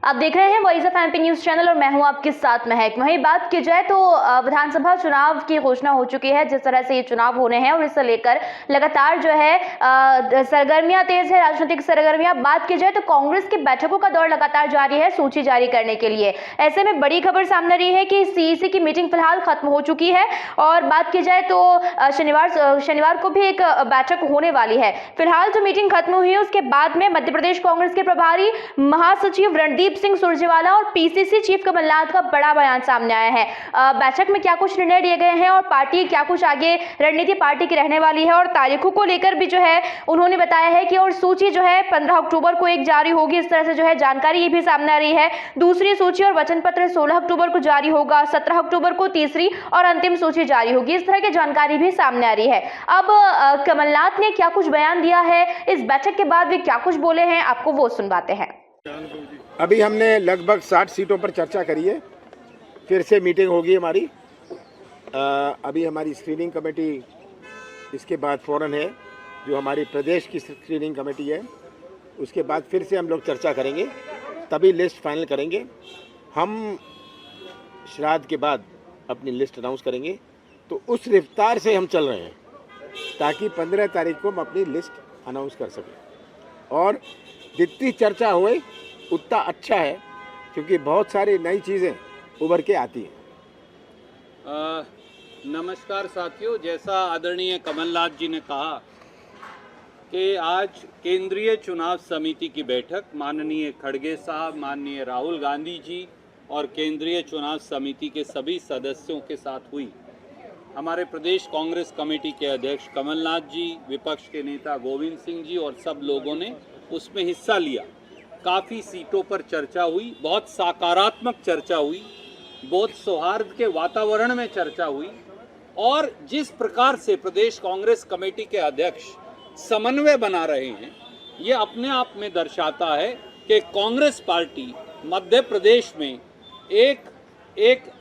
आप देख रहे हैं voice of MP news channel और मैं हूं आपके साथ महक। वहीं बात की जाए तो विधानसभा चुनाव की घोषणा हो चुकी है। जिस तरह से ये चुनाव होने हैं और इससे लेकर लगातार जो है सरगर्मियां तेज है, राजनीतिक सरगर्मियां। बात की जाए तो कांग्रेस की बैठकों का दौर लगातार जारी है सूची जारी करने के लिए। ऐसे में बड़ी खबर सामने रही है कि सीईसी की मीटिंग फिलहाल खत्म हो चुकी है और बात की जाए तो शनिवार को भी एक बैठक होने वाली है। फिलहाल जो मीटिंग खत्म हुई है उसके बाद में मध्य प्रदेश कांग्रेस के प्रभारी महासचिव रणदीप सिंह सुरजेवाला और पीसीसी चीफ कमलनाथ का बड़ा बयान सामने आया है। बैठक में क्या कुछ निर्णय लिए गए हैं और पार्टी क्या कुछ आगे रणनीति पार्टी की रहने वाली है और तारीखों को लेकर भी जो है उन्होंने बताया है कि और सूची जो है 15 अक्टूबर को एक जारी होगी। इस तरह से जो है जानकारी ये भी सामने आ रही है। दूसरी सूची और वचन पत्र 16 अक्टूबर को जारी होगा, 17 अक्टूबर को तीसरी और अंतिम सूची जारी होगी। इस तरह की जानकारी भी सामने आ रही है। अब कमलनाथ ने क्या कुछ बयान दिया है, इस बैठक के बाद वे क्या कुछ बोले हैं, आपको वो सुनवाते हैं। अभी हमने लगभग 60 सीटों पर चर्चा करी है। फिर से मीटिंग होगी हमारी। अभी हमारी स्क्रीनिंग कमेटी इसके बाद फौरन है, जो हमारी प्रदेश की स्क्रीनिंग कमेटी है। उसके बाद फिर से हम लोग चर्चा करेंगे, तभी लिस्ट फाइनल करेंगे। हम श्राद्ध के बाद अपनी लिस्ट अनाउंस करेंगे। तो उस रफ्तार से हम चल रहे हैं ताकि 15 तारीख को हम अपनी लिस्ट अनाउंस कर सकें। और जितनी चर्चा हुए उतना अच्छा है, क्योंकि बहुत सारी नई चीज़ें उभर के आती हैं। नमस्कार साथियों, जैसा आदरणीय कमलनाथ जी ने कहा कि आज केंद्रीय चुनाव समिति की बैठक माननीय खड़गे साहब, माननीय राहुल गांधी जी और केंद्रीय चुनाव समिति के सभी सदस्यों के साथ हुई। हमारे प्रदेश कांग्रेस कमेटी के अध्यक्ष कमलनाथ जी, विपक्ष के नेता गोविंद सिंह जी और सब लोगों ने उसमें हिस्सा लिया। काफ़ी सीटों पर चर्चा हुई, बहुत सकारात्मक चर्चा हुई, बहुत सौहार्द के वातावरण में चर्चा हुई। और जिस प्रकार से प्रदेश कांग्रेस कमेटी के अध्यक्ष समन्वय बना रहे हैं, ये अपने आप में दर्शाता है कि कांग्रेस पार्टी मध्य प्रदेश में एक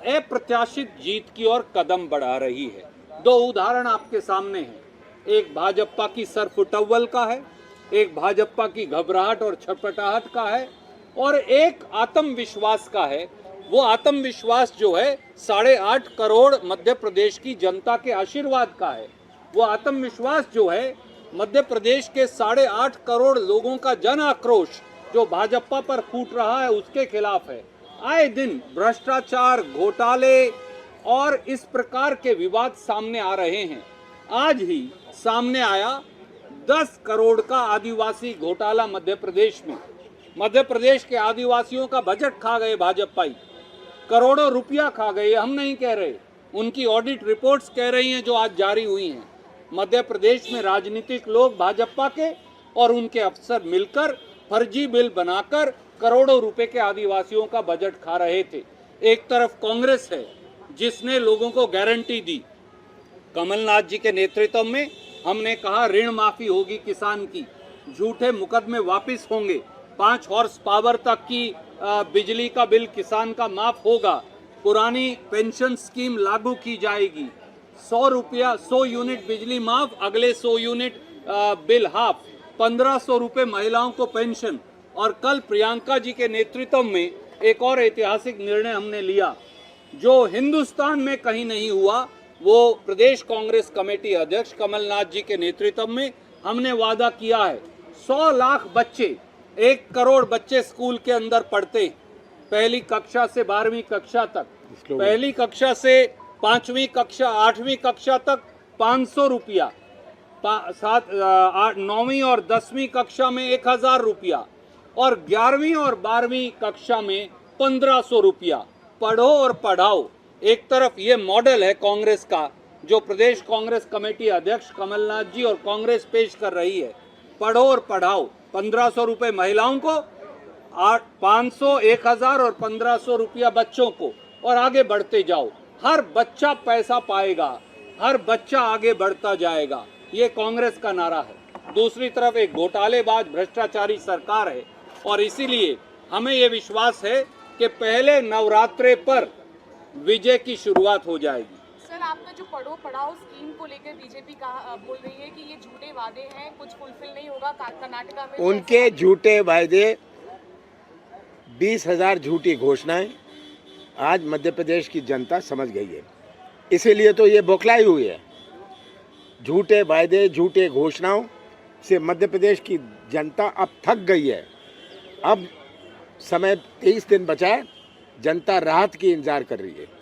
अप्रत्याशित जीत की ओर कदम बढ़ा रही है। दो उदाहरण आपके सामने हैं। एक भाजपा की सरफुटव्वल का है, एक भाजपा की घबराहट और छटपटाहट का है, और एक आत्मविश्वास का है। वो आत्मविश्वास जो है 8.5 करोड़ मध्य प्रदेश की जनता के आशीर्वाद का है। वो आत्मविश्वास जो है मध्य प्रदेश के 8.5 करोड़ लोगों का जन आक्रोश जो भाजपा पर फूट रहा है उसके खिलाफ है। आए दिन भ्रष्टाचार, घोटाले और इस प्रकार के विवाद सामने आ रहे हैं। आज ही सामने आया 10 करोड़ का आदिवासी घोटाला मध्य प्रदेश में। मध्य प्रदेश के आदिवासियों का बजट खा गए भाजपाई, करोड़ों रुपया खा गए। हम नहीं कह रहे, उनकी ऑडिट रिपोर्ट्स कह रही हैं जो आज जारी हुई हैं। मध्य प्रदेश में राजनीतिक लोग भाजपा के और उनके अफसर मिलकर फर्जी बिल बनाकर करोड़ों रुपए के आदिवासियों का बजट खा रहे थे। एक तरफ कांग्रेस है जिसने लोगों को गारंटी दी। कमलनाथ जी के नेतृत्व में हमने कहा ऋण माफी होगी किसान की, झूठे मुकदमे वापस होंगे, 5 हॉर्स पावर तक की बिजली का बिल किसान का माफ होगा, पुरानी पेंशन स्कीम लागू की जाएगी, 100 यूनिट बिजली माफ, अगले 100 यूनिट बिल हाफ, 1500 रुपये महिलाओं को पेंशन। और कल प्रियंका जी के नेतृत्व में एक और ऐतिहासिक निर्णय हमने लिया जो हिंदुस्तान में कहीं नहीं हुआ। वो प्रदेश कांग्रेस कमेटी अध्यक्ष कमलनाथ जी के नेतृत्व में हमने वादा किया है 100 लाख बच्चे, 1 करोड़ बच्चे स्कूल के अंदर पढ़ते, पहली कक्षा से 12वीं कक्षा तक, पहली कक्षा से 5वीं कक्षा 8वीं कक्षा तक 500 रुपया, 9वीं और 10वीं कक्षा में 1000 रुपया और 11वीं और 12वीं कक्षा में 1500 रुपया। पढ़ो और पढ़ाओ। एक तरफ ये मॉडल है कांग्रेस का जो प्रदेश कांग्रेस कमेटी अध्यक्ष कमलनाथ जी और कांग्रेस पेश कर रही है। पढ़ो और पढ़ाओ, 1500 रुपये महिलाओं को, 500, 1000 और 1500 रुपया बच्चों को, और आगे बढ़ते जाओ। हर बच्चा पैसा पाएगा, हर बच्चा आगे बढ़ता जाएगा। ये कांग्रेस का नारा है। दूसरी तरफ एक घोटालेबाज भ्रष्टाचारी सरकार है और इसीलिए हमें ये विश्वास है कि पहले नवरात्रे पर विजय की शुरुआत हो जाएगी। सर, आपका जो पढ़ो पढ़ाओ स्कीम को लेकर बीजेपी बोल रही है कि ये झूठे वादे हैं, कुछ फुलफिल नहीं होगा। कर्नाटका में उनके झूठे वादे 20,000 झूठी घोषणाएं आज मध्य प्रदेश की जनता समझ गई है। इसीलिए तो ये बौखलाई हुई है। झूठे वायदे, झूठे घोषणाओं से मध्य प्रदेश की जनता अब थक गई है। अब समय 23 दिन बचा है, जनता राहत की इंतजार कर रही है।